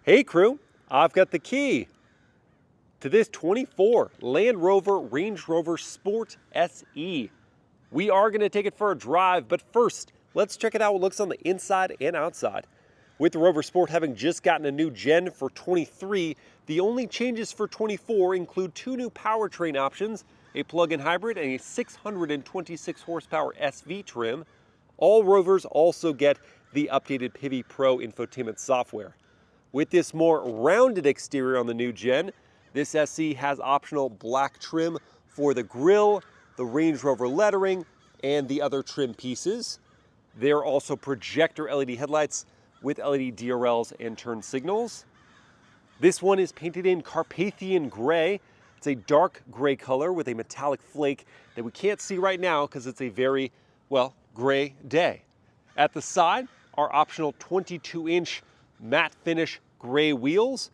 Hey crew, I've got the key to this 24 Land Rover Range Rover Sport SE. We are going to take it for a drive, but first, let's check it out how it looks on the inside and outside. With the Rover Sport having just gotten a new gen for 23, the only changes for 24 include two new powertrain options, a plug-in hybrid and a 626 horsepower SV trim. All Rovers also get the updated POV Pro infotainment software. With this more rounded exterior on the new gen, this SE has optional black trim for the grille, the Range Rover lettering, and the other trim pieces. There are also projector LED headlights with LED DRLs and turn signals. This one is painted in Carpathian Grey. It's a dark gray color with a metallic flake that we can't see right now because it's a very, well, gray day. At the side are optional 22-inch matte finish gray wheels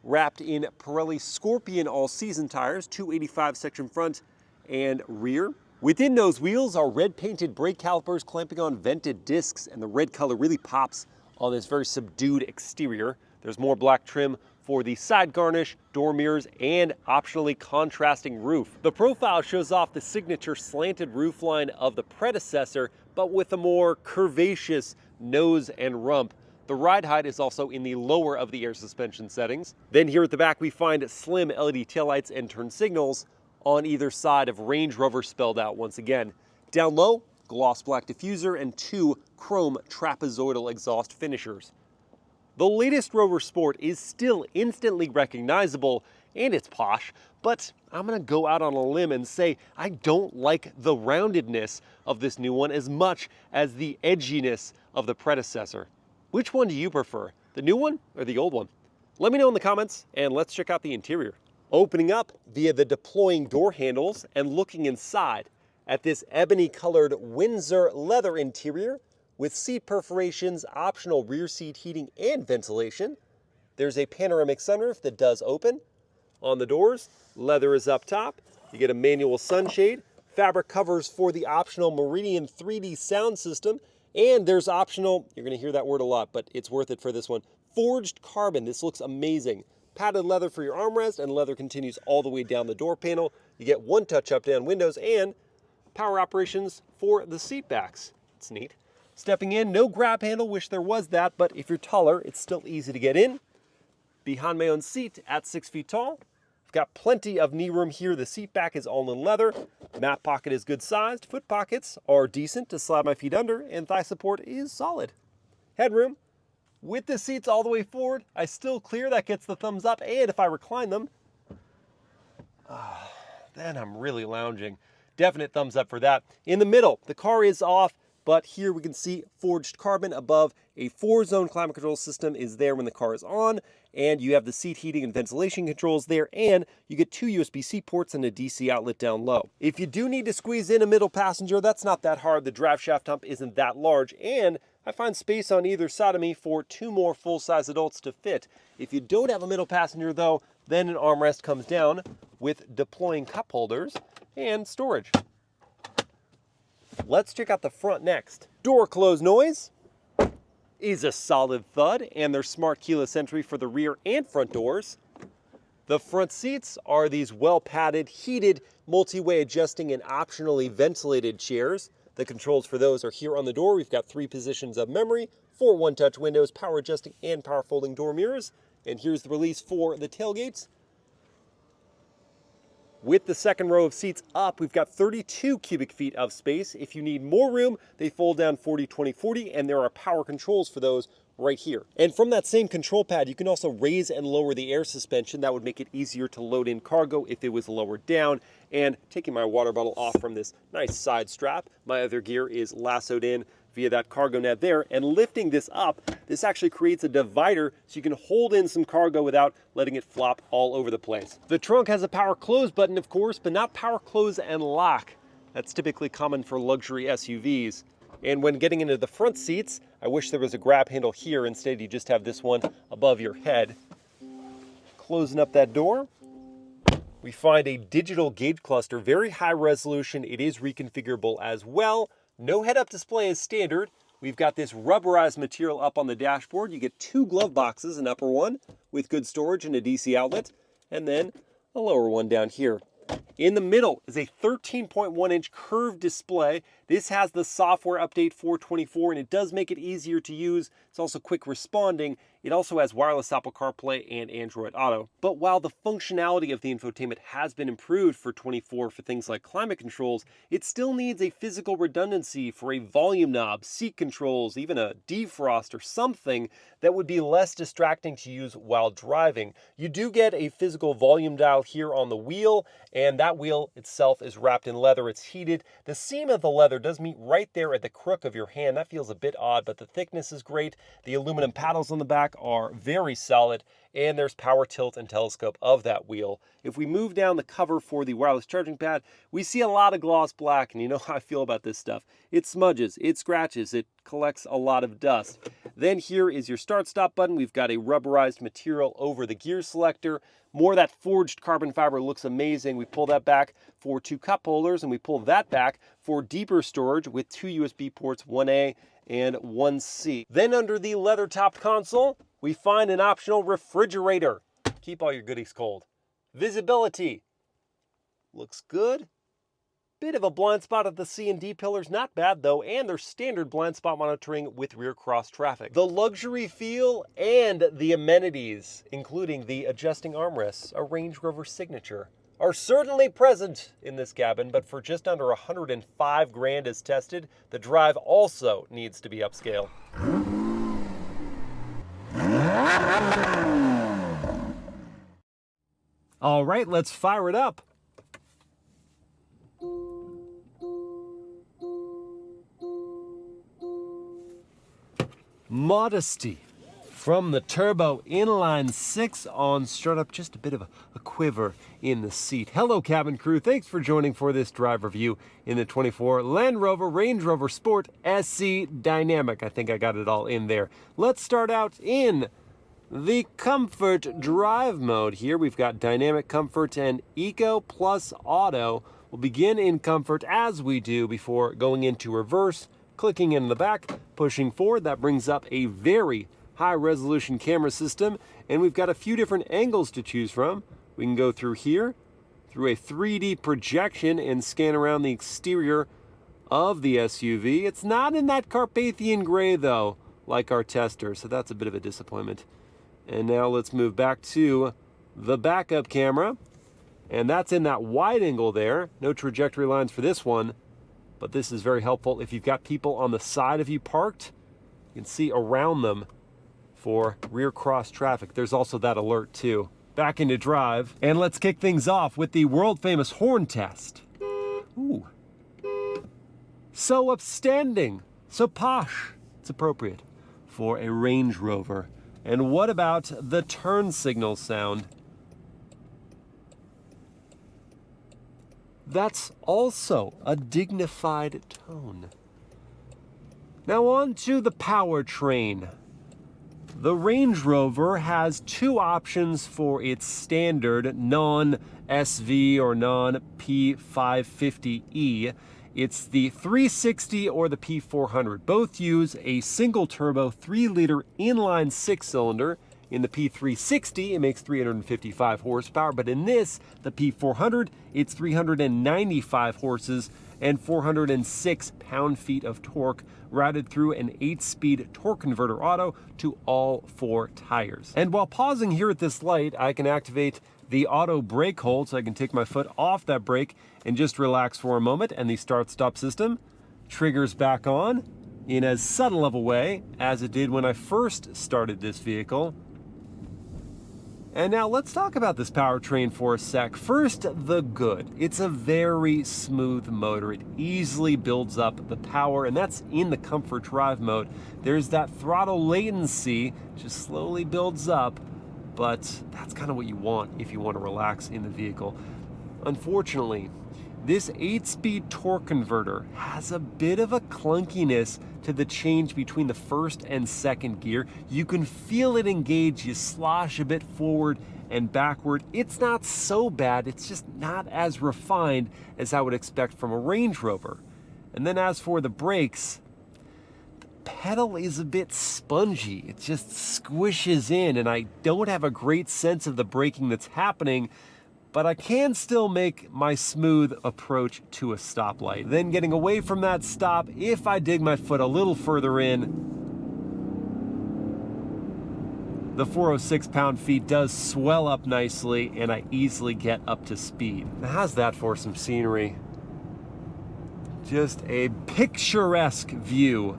wrapped in Pirelli Scorpion all-season tires, 285 section front and rear. Within those wheels are red painted brake calipers clamping on vented discs, and the red color really pops on this very subdued exterior. There's more black trim for the side garnish, door mirrors, and optionally contrasting roof. The profile shows off the signature slanted roofline of the predecessor, but with a more curvaceous nose and rump. The ride height is also in the lower of the air suspension settings. Then here at the back we find slim LED taillights and turn signals on either side of Range Rover spelled out once again. Down low, gloss black diffuser and two chrome trapezoidal exhaust finishers. The latest Rover Sport is still instantly recognizable and it's posh, but I'm gonna go out on a limb and say I don't like the roundedness of this new one as much as the edginess of the predecessor. Which one do you prefer, the new one or the old one? Let me know in the comments and let's check out the interior. Opening up via the deploying door handles and looking inside at this ebony colored Windsor leather interior with seat perforations, optional rear seat heating and ventilation. There's a panoramic sunroof that does open. On the doors, leather is up top. You get a manual sunshade, fabric covers for the optional Meridian 3D sound system, and there's optional, you're gonna hear that word a lot, but it's worth it for this one, forged carbon. This looks amazing. Padded leather for your armrest, and leather continues all the way down the door panel. You get one touch-up down windows and power operations for the seat backs. It's neat. Stepping in, no grab handle, wish there was that, but if you're taller, it's still easy to get in. Behind my own seat at 6 feet tall. I've got plenty of knee room here. The seat back is all in leather. Mat pocket is good sized. Foot pockets are decent to slide my feet under, and thigh support is solid. Headroom. With the seats all the way forward, I still clear. That gets the thumbs up, and if I recline them, then I'm really lounging. Definite thumbs up for that. In the middle, the car is off, but here we can see forged carbon above. A 4-zone climate control system is there when the car is on, and you have the seat heating and ventilation controls there, and you get two USB-C ports and a DC outlet down low. If you do need to squeeze in a middle passenger, that's not that hard. The drive shaft hump isn't that large, and I find space on either side of me for two more full-size adults to fit. If you don't have a middle passenger though, then an armrest comes down with deploying cup holders and storage. Let's check out the front next. Door close noise is a solid thud, and there's smart keyless entry for the rear and front doors. The front seats are these well-padded, heated, multi-way adjusting and optionally ventilated chairs. The controls for those are here on the door. We've got 3 positions of memory, 4 one-touch windows, power adjusting and power folding door mirrors. And here's the release for the tailgates. With the second row of seats up, we've got 32 cubic feet of space. If you need more room, they fold down 40-20-40, and there are power controls for those right here. And from that same control pad, you can also raise and lower the air suspension. That would make it easier to load in cargo if it was lowered down. And taking my water bottle off from this nice side strap, my other gear is lassoed in via that cargo net there, and lifting this up, this actually creates a divider so you can hold in some cargo without letting it flop all over the place. The trunk has a power close button, of course, but not power close and lock. That's typically common for luxury SUVs. And when getting into the front seats, I wish there was a grab handle here. Instead, you just have this one above your head. Closing up that door, we find a digital gauge cluster, very high resolution. It is reconfigurable as well. No head-up display as standard. We've got this rubberized material up on the dashboard. You get 2 glove boxes, an upper one with good storage and a DC outlet, and then a lower one down here. In the middle is a 13.1-inch curved display. This has the software update 424, and it does make it easier to use. It's also quick responding. It also has wireless Apple CarPlay and Android Auto. But while the functionality of the infotainment has been improved for 24 for things like climate controls, it still needs a physical redundancy for a volume knob, seat controls, even a defrost or something that would be less distracting to use while driving. You do get a physical volume dial here on the wheel, and that wheel itself is wrapped in leather. It's heated. The seam of the leather does meet right there at the crook of your hand. That feels a bit odd, but the thickness is great. The aluminum paddles on the back are very solid, and there's power tilt and telescope of that wheel. If we move down the cover for the wireless charging pad, we see a lot of gloss black, and you know how I feel about this stuff. It smudges, it scratches, it collects a lot of dust. Then here is your start-stop button. We've got a rubberized material over the gear selector. More of that forged carbon fiber looks amazing. We pull that back for 2 cup holders, and we pull that back for deeper storage with 2 USB ports, 1A and 1C. Then under the leather top console, we find an optional refrigerator. Keep all your goodies cold. Visibility looks good. Bit of a blind spot at the C and D pillars, not bad though, and there's standard blind spot monitoring with rear cross traffic. The luxury feel and the amenities, including the adjusting armrests, a Range Rover signature, are certainly present in this cabin, but for just under 105 grand as tested, the drive also needs to be upscale. All right, let's fire it up. Modesty from the turbo inline 6 on startup, just a bit of a quiver in the seat. Hello cabin crew, thanks for joining for this drive review in the 24 Land Rover Range Rover Sport SE Dynamic. I think I got it all in there. Let's start out in the comfort drive mode here. We've got dynamic comfort and eco plus auto. We'll begin in comfort as we do before going into reverse, clicking in the back, pushing forward. That brings up a very high resolution camera system, and we've got a few different angles to choose from. We can go through here, through a 3D projection and scan around the exterior of the SUV. It's not in that Carpathian Grey though, like our tester, so that's a bit of a disappointment. And now let's move back to the backup camera, and that's in that wide angle there. No trajectory lines for this one, but this is very helpful if you've got people on the side of you parked. You can see around them for rear cross traffic. There's also that alert too. Back into drive, and let's kick things off with the world famous horn test. Ooh. So upstanding, so posh. It's appropriate for a Range Rover. And what about the turn signal sound? That's also a dignified tone. Now on to the powertrain. The Range Rover has 2 options for its standard non-SV or non-P550E. It's the 360 or the P400. Both use a single turbo 3-liter inline 6-cylinder. In the P360, it makes 355 horsepower, but in this, the P400, it's 395 horses and 406 pound-feet of torque, routed through an 8-speed torque converter auto to all 4 tires. And while pausing here at this light, I can activate the auto brake hold, so I can take my foot off that brake and just relax for a moment, and the start-stop system triggers back on in as subtle of a way as it did when I first started this vehicle. And now let's talk about this powertrain for a sec. First, the good. It's a very smooth motor. It easily builds up the power, and that's in the comfort drive mode. There's that throttle latency, just slowly builds up, but that's kind of what you want if you want to relax in the vehicle. Unfortunately, this 8-speed torque converter has a bit of a clunkiness to the change between the first and second gear. You can feel it engage, you slosh a bit forward and backward. It's not so bad, it's just not as refined as I would expect from a Range Rover. And then as for the brakes, pedal is a bit spongy. It just squishes in, and I don't have a great sense of the braking that's happening, but I can still make my smooth approach to a stoplight. Then getting away from that stop, if I dig my foot a little further in, the 406 pound-feet does swell up nicely, and I easily get up to speed. Now, how's that for some scenery? Just a picturesque view,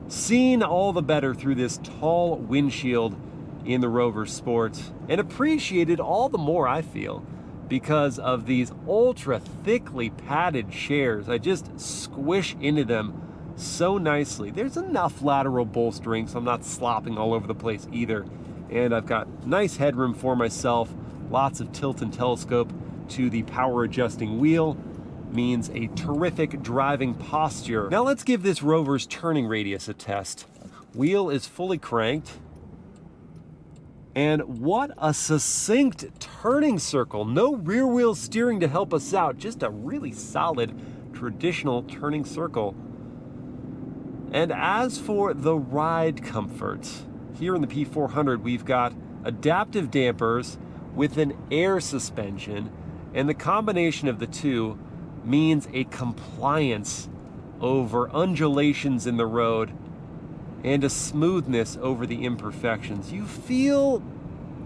seen all the better through this tall windshield in the Rover Sport, and appreciated all the more, I feel, because of these ultra thickly padded chairs. I just squish into them so nicely. There's enough lateral bolstering, so I'm not slopping all over the place either. And I've got nice headroom for myself, lots of tilt and telescope to the power adjusting wheel. Means a terrific driving posture. Now let's give this Rover's turning radius a test. Wheel is fully cranked. And what a succinct turning circle. No rear wheel steering to help us out. Just a really solid traditional turning circle. And as for the ride comfort, here in the P400 we've got adaptive dampers with an air suspension, and the combination of the two means a compliance over undulations in the road and a smoothness over the imperfections. You feel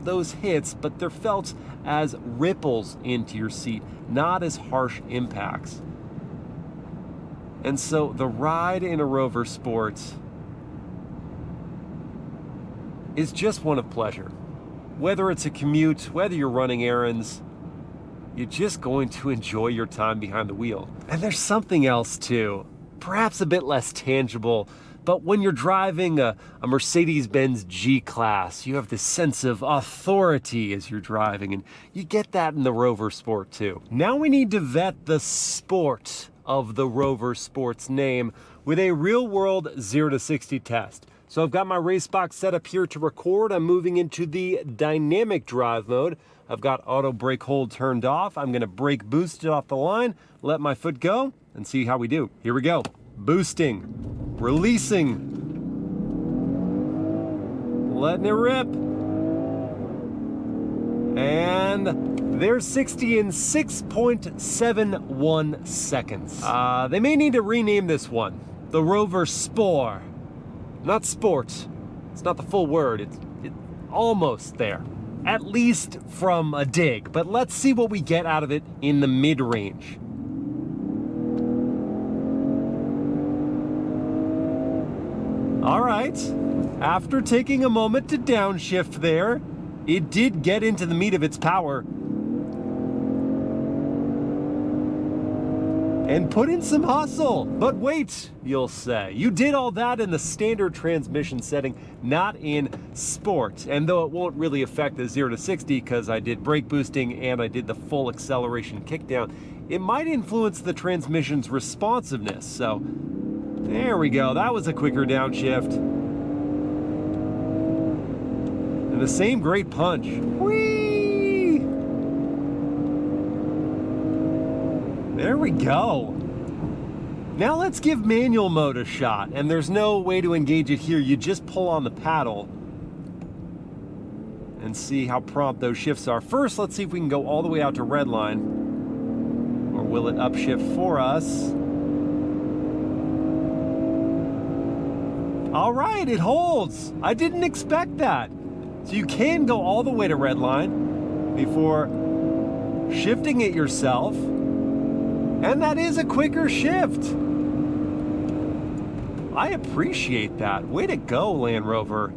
those hits, but they're felt as ripples into your seat, not as harsh impacts. And so the ride in a Rover Sport is just one of pleasure. Whether it's a commute, whether you're running errands, you're just going to enjoy your time behind the wheel. And there's something else too, perhaps a bit less tangible, but when you're driving a Mercedes-Benz G-Class, you have this sense of authority as you're driving, and you get that in the Rover Sport too. Now we need to vet the sport of the Rover Sport's name with a real-world 0 to 60 test. So I've got my race box set up here to record. I'm moving into the dynamic drive mode. I've got auto brake hold turned off. I'm gonna brake boost it off the line, let my foot go, and see how we do. Here we go. Boosting, releasing, letting it rip. And there's 60 in 6.71 seconds. They may need to rename this one the Rover Sport. Not sport. It's not the full word. It's almost there. At least from a dig. But let's see what we get out of it in the mid-range. All right. After taking a moment to downshift there, it did get into the meat of its power. And put in some hustle. But wait, you'll say. You did all that in the standard transmission setting, not in sport. And though it won't really affect the 0 to 60 because I did brake boosting and I did the full acceleration kickdown, it might influence the transmission's responsiveness. So there we go. That was a quicker downshift. And the same great punch. Whee! There we go. Now let's give manual mode a shot, and there's no way to engage it here. You just pull on the paddle and see how prompt those shifts are. First, let's see if we can go all the way out to red line, or will it upshift for us? All right, it holds. I didn't expect that. So you can go all the way to red line before shifting it yourself. And that is a quicker shift. I appreciate that. Way to go, Land Rover.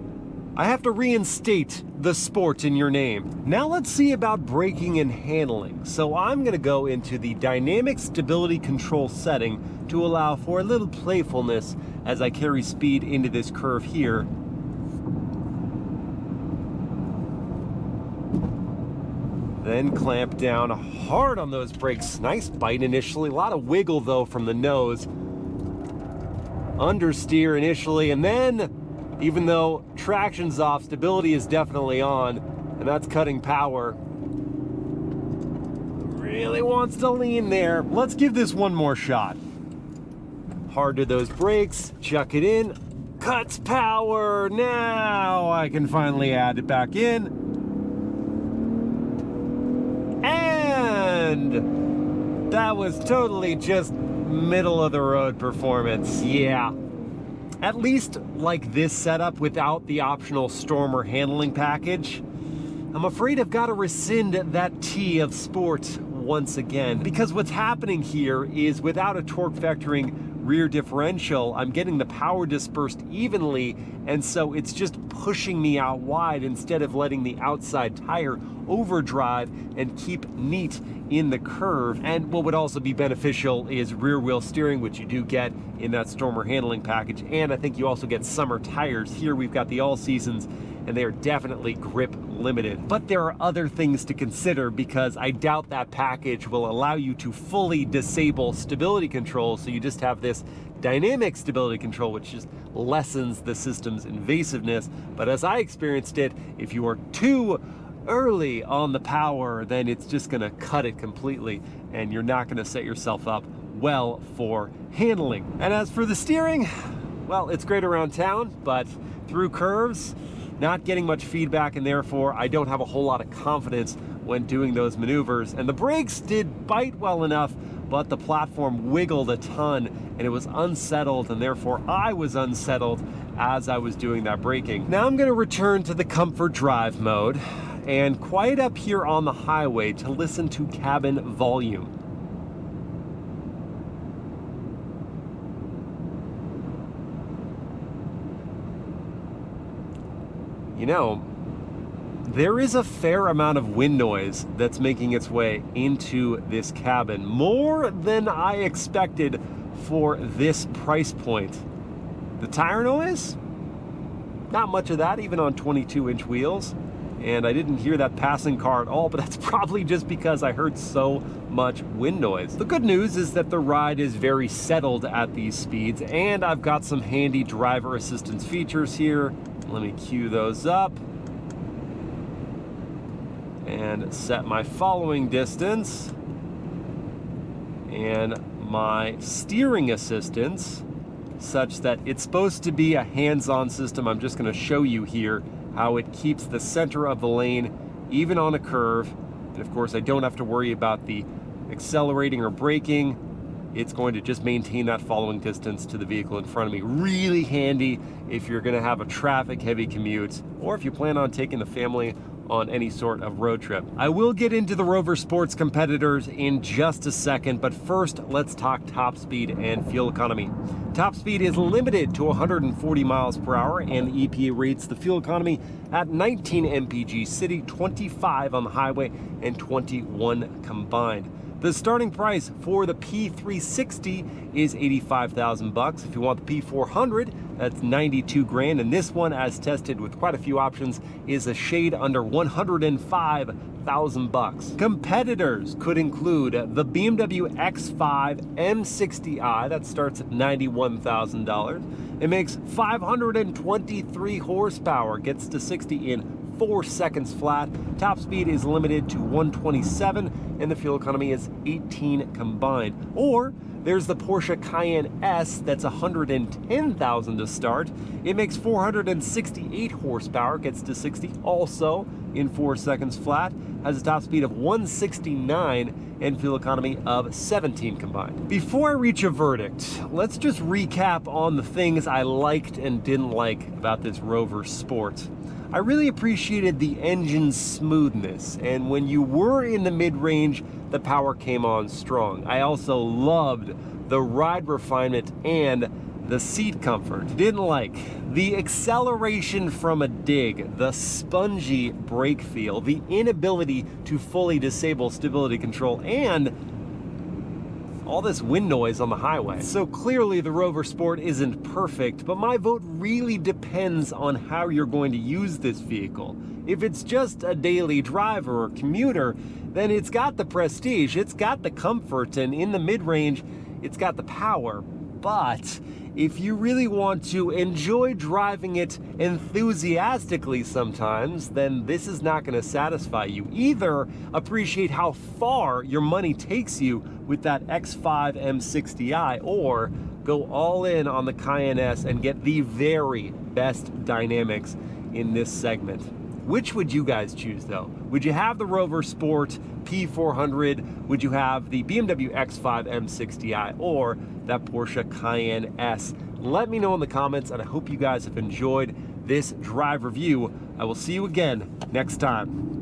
I have to reinstate the sport in your name. Now let's see about braking and handling. So I'm gonna go into the dynamic stability control setting to allow for a little playfulness as I carry speed into this curve here. Then clamp down hard on those brakes. Nice bite initially, a lot of wiggle though from the nose. Understeer initially, and then, even though traction's off, stability is definitely on, and that's cutting power. Really wants to lean there. Let's give this one more shot. Hard to those brakes, chuck it in, cuts power. Now I can finally add it back in. And that was totally just middle of the road performance. Yeah. At least like this setup without the optional Stormer handling package, I'm afraid I've got to rescind that T of sport once again, because what's happening here is without a torque vectoring rear differential, I'm getting the power dispersed evenly, and so it's just pushing me out wide instead of letting the outside tire overdrive and keep neat in the curve. And what would also be beneficial is rear wheel steering, which you do get in that Stormer handling package, and I think you also get summer tires. Here we've got the all seasons, and they are definitely grip limited. But there are other things to consider, because I doubt that package will allow you to fully disable stability control, so you just have this dynamic stability control, which just lessens the system's invasiveness. But as I experienced it, if you are too early on the power, then it's just gonna cut it completely, and you're not gonna set yourself up well for handling. And as for the steering, well, it's great around town, but through curves, not getting much feedback, and therefore I don't have a whole lot of confidence when doing those maneuvers. And the brakes did bite well enough, but the platform wiggled a ton, and it was unsettled, and therefore I was unsettled as I was doing that braking. Now I'm gonna return to the comfort drive mode and quiet up here on the highway to listen to cabin volume. You know, there is a fair amount of wind noise that's making its way into this cabin, more than I expected for this price point. The tire noise? Not much of that, even on 22-inch wheels. And I didn't hear that passing car at all, but that's probably just because I heard so much wind noise. The good news is that the ride is very settled at these speeds, and I've got some handy driver assistance features here. Let me cue those up and set my following distance and my steering assistance such that it's supposed to be a hands-on system. I'm just going to show you here how it keeps the center of the lane even on a curve. And of course, I don't have to worry about the accelerating or braking. It's going to just maintain that following distance to the vehicle in front of me. Really handy if you're going to have a traffic-heavy commute, or if you plan on taking the family on any sort of road trip. I will get into the Rover Sports competitors in just a second, but first let's talk top speed and fuel economy. Top speed is limited to 140 miles per hour, and the EPA rates the fuel economy at 19 mpg city, 25 on the highway, and 21 combined. The starting price for the P360 is $85,000. If you want the P400, that's $92,000, and this one, as tested with quite a few options, is a shade under $105,000. Competitors could include the BMW X5 M60i, that starts at $91,000. It makes 523 horsepower, gets to 60 in 4 seconds flat. Top speed is limited to 127, and the fuel economy is 18 combined. Or there's the Porsche Cayenne S, that's $110,000 to start. It makes 468 horsepower, gets to 60 also in 4 seconds flat, has a top speed of 169 and fuel economy of 17 combined. Before I reach a verdict, let's just recap on the things I liked and didn't like about this Rover Sport. I really appreciated the engine's smoothness, and when you were in the mid-range, the power came on strong. I also loved the ride refinement and the seat comfort. Didn't like the acceleration from a dig, the spongy brake feel, the inability to fully disable stability control, and all this wind noise on the highway. So clearly the Rover Sport isn't perfect, but my vote really depends on how you're going to use this vehicle. If it's just a daily driver or commuter, then it's got the prestige, it's got the comfort, and in the mid-range, it's got the power. But if you really want to enjoy driving it enthusiastically sometimes, then this is not going to satisfy you. Either appreciate how far your money takes you with that X5 M60i, or go all in on the Cayenne S and get the very best dynamics in this segment. Which would you guys choose though? Would you have the Rover Sport P400? Would you have the BMW X5 M60i or that Porsche Cayenne S? Let me know in the comments, and I hope you guys have enjoyed this drive review. I will see you again next time.